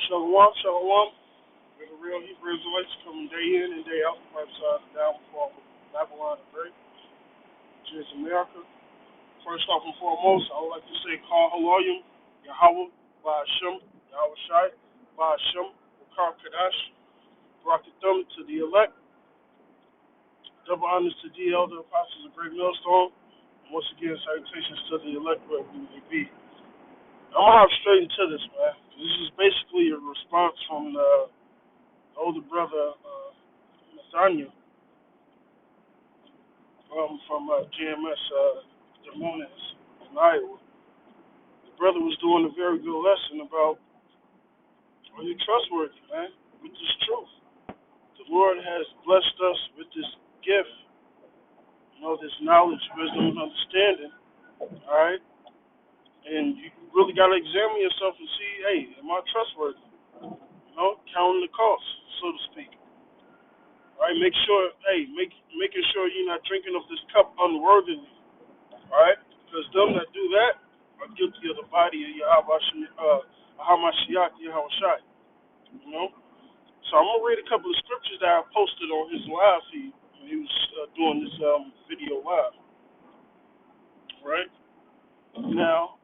Shalom, shalom. We're the real Hebrew Israelites coming day in and day out from upside down from Babylon the Great, which is America. First off and foremost, I would like to say, Call Haloyim, Yahweh, Ba'ashem, Yahweh Shai, Ba'ashem, Wakar Kadash, Barakatum to the elect, double honors to the elder apostles of Great Millstone, and once again, salutations to the elect wherever we may be. I'm going to hop straight into this, man. This is basically a response from the older brother, Nathaniel, from GMS, Des Moines in Iowa. The brother was doing a very good lesson about, are you trustworthy, man, with this truth? The Lord has blessed us with this gift, this knowledge, wisdom, and understanding, all right? And you really got to examine yourself and see, hey, am I trustworthy? Counting the cost, so to speak. All right, making sure you're not drinking of this cup unworthily. All right, because them that do that are guilty of the body of Hamashiach Yahushai. So I'm gonna read a couple of scriptures that I posted on his live feed when he was doing this video live. Right now,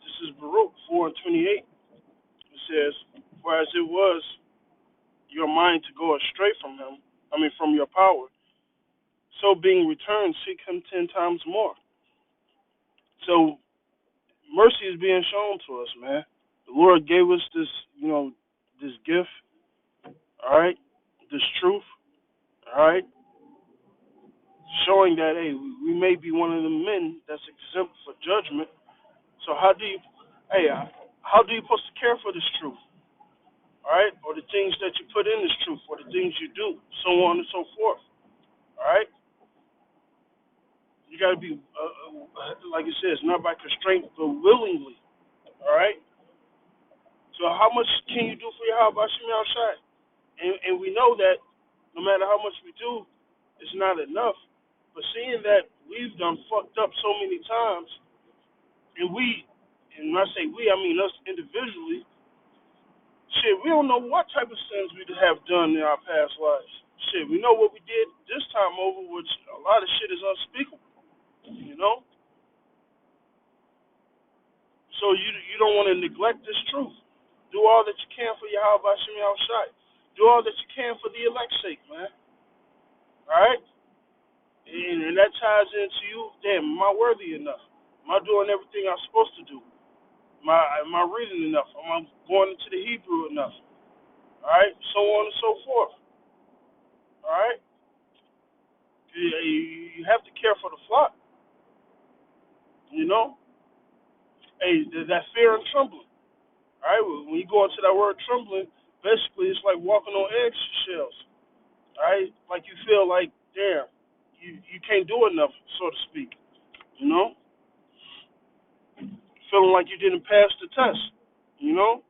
this is Baruch 4:28. It says, "Whereas it was your mind to go astray from him, from your power, so being returned, seek him 10 times more." So mercy is being shown to us, man. The Lord gave us this, this gift, all right, this truth, all right, showing that, hey, we may be one of the men that's exempt for judgment. So how do you supposed to care for this truth, all right, or the things that you put in this truth, or the things you do, so on and so forth, all right? You got to be, like it says, not by constraint, but willingly, all right? So how much can you do for your house by Shemi outside? And we know that no matter how much we do, it's not enough. But seeing that we've done fucked up so many times, and when I say we, I mean us individually, shit, we don't know what type of sins we have done in our past lives. Shit, we know what we did this time over, which a lot of shit is unspeakable, you know? So you don't want to neglect this truth. Do all that you can for Yahweh Hashem Yahushai. Do all that you can for the elect's sake, man. All right? And that ties into you. Damn, am I worthy enough? Am I doing everything I'm supposed to do? Am I reading enough? Am I going into the Hebrew enough? All right? So on and so forth. All right? You have to care for the flock, you know? Hey, that fear and trembling. All right? When you go into that word trembling, basically it's like walking on eggshells. All right? Like you feel like, damn, you can't do enough, so to speak. You know? Feeling like you didn't pass the test. You know?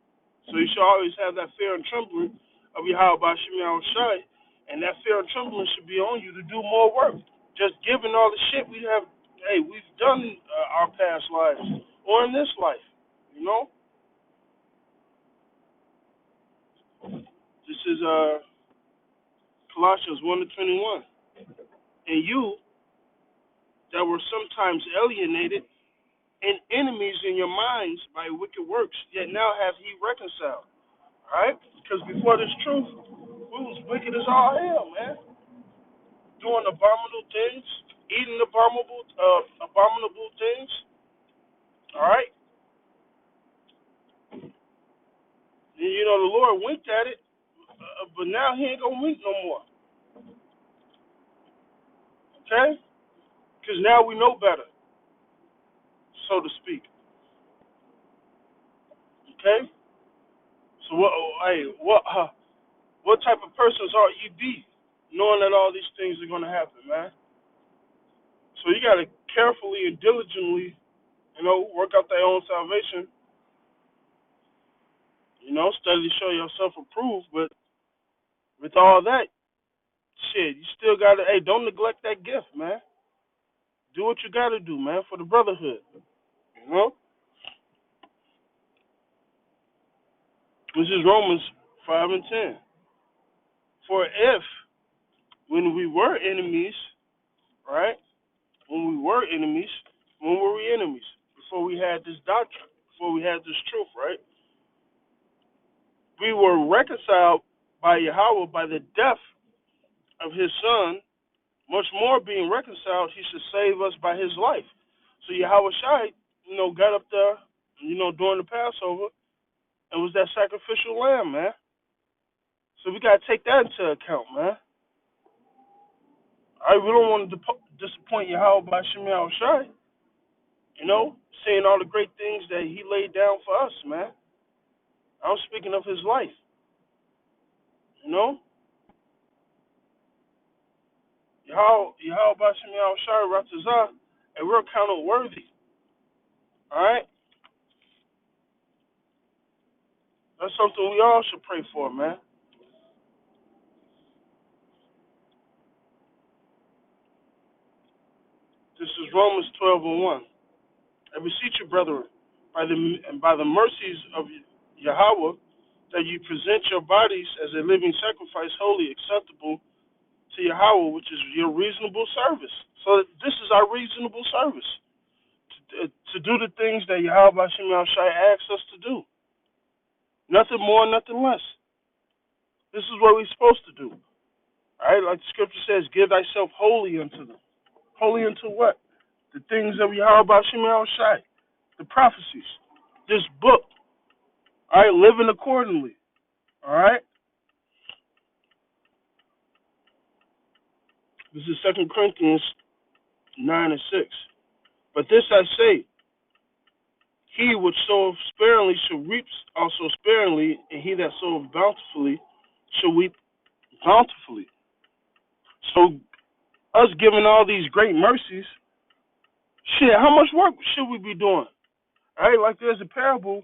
So you should always have that fear and trembling of Yahweh Shemiah Shai, and that fear and trembling should be on you to do more work. Just given all the shit we've done our past lives or in this life. You know? This is Colossians 1:21. And you that were sometimes alienated and enemies in your minds by wicked works, yet now have he reconciled. Alright? Because before this truth, we was wicked as all hell, man. Doing abominable things, eating abominable things. Alright? And the Lord winked at it, but now he ain't gonna wink no more. Okay? Because now we know better, so to speak. Okay? So what type of persons ought you be, knowing that all these things are gonna happen, man? So you gotta carefully and diligently, work out their own salvation. Study to show yourself approved, but with all that, shit, you still gotta, don't neglect that gift, man. Do what you gotta do, man, for the brotherhood. You know? This is Romans 5 and 10. For if, when we were enemies, right? When we were enemies, when were we enemies? Before we had this doctrine, before we had this truth, right? We were reconciled by Yahweh by the death of his son. Much more being reconciled, he should save us by his life. So Yahweh Shai, got up there, during the Passover and was that sacrificial lamb, man. So we got to take that into account, man. All right, we don't want to disappoint Yahweh by Shemiah Shai, saying all the great things that he laid down for us, man. I'm speaking of his life, you know. Yahweh by Shemiah Shai Ratazah, and we're counted worthy. All right, that's something we all should pray for, man. This is Romans 12 and 1. I beseech you, brethren, by the mercies of Yahweh, that you present your bodies as a living sacrifice, holy, acceptable to Yahweh, which is your reasonable service. So this is our reasonable service, to do the things that Yahweh Hashem Shai asks us to do. Nothing more, nothing less. This is what we're supposed to do. All right, like the scripture says, give thyself wholly unto them. Holy unto what? The things of Yahweh Hashem Shai, the prophecies, this book. All right, living accordingly. All right. This is 2 Corinthians 9 and 6. But this I say, he which soweth sparingly shall reap also sparingly, and he that soweth bountifully shall reap bountifully. So us giving all these great mercies, shit, how much work should we be doing? All right, like there's a parable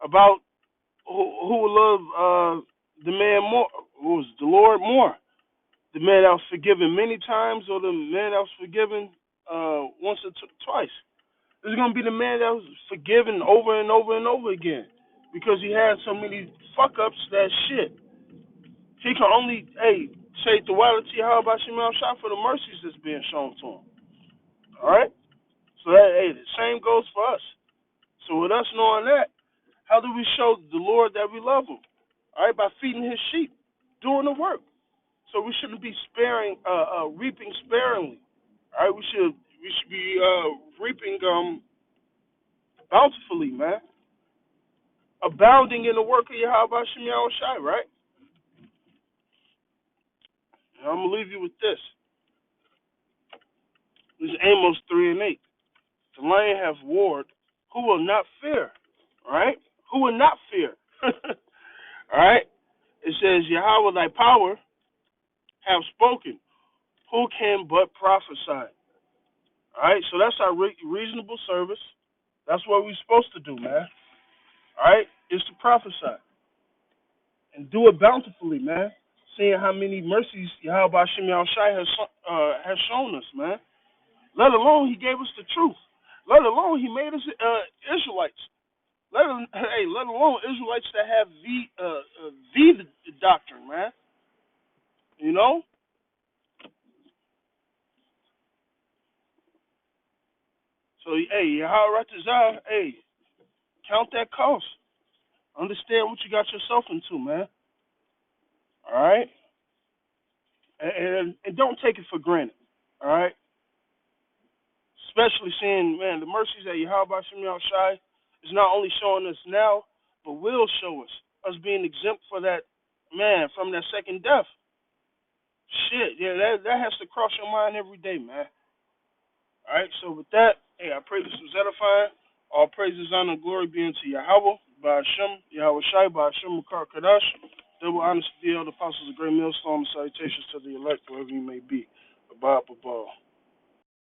about who will love the man more, who was the Lord more. The man that was forgiven many times, or the man that was forgiven once or twice. This is going to be the man that was forgiven over and over and over again, because he had so many fuck ups that shit. He can only, say the duality how about Shemal Shah for the mercies that's being shown to him. All right? So that, the same goes for us. So with us knowing that, how do we show the Lord that we love him? All right, by feeding his sheep, doing the work. So we shouldn't be reaping sparingly. All right, we should be reaping bountifully, man. Abounding in the work of Yahweh Shem Shai, right? And I'm gonna leave you with this. This is Amos 3 and 8. The lion hath warred, who will not fear? All right? Who will not fear? All right? It says, Yahweh thy power have spoken. Who can but prophesy? All right? So that's our reasonable service. That's what we're supposed to do, man. All right? Is to prophesy. And do it bountifully, man. Seeing how many mercies Yahweh Shem Shai has shown us, man. Let alone he gave us the truth. Let alone he made us Israelites. Let alone Israelites that have the doctrine, man. You know? So, Yahweh Ratazah, count that cost. Understand what you got yourself into, man. All right? And don't take it for granted. All right? Especially seeing, man, the mercies that Yahweh Shem Shai is not only showing us now, but will show us. Us being exempt for that, man, from that second death. Shit, yeah, that has to cross your mind every day, man. All right, so with that, I pray this was edifying. All praises, honor, and glory be unto Yahweh, by Hashem, Yahweh Shai, by Hashem, Makar Kadash. Double honors to the elder apostles of Great Millstone, and salutations to the elect, wherever you may be. Abba, Abba.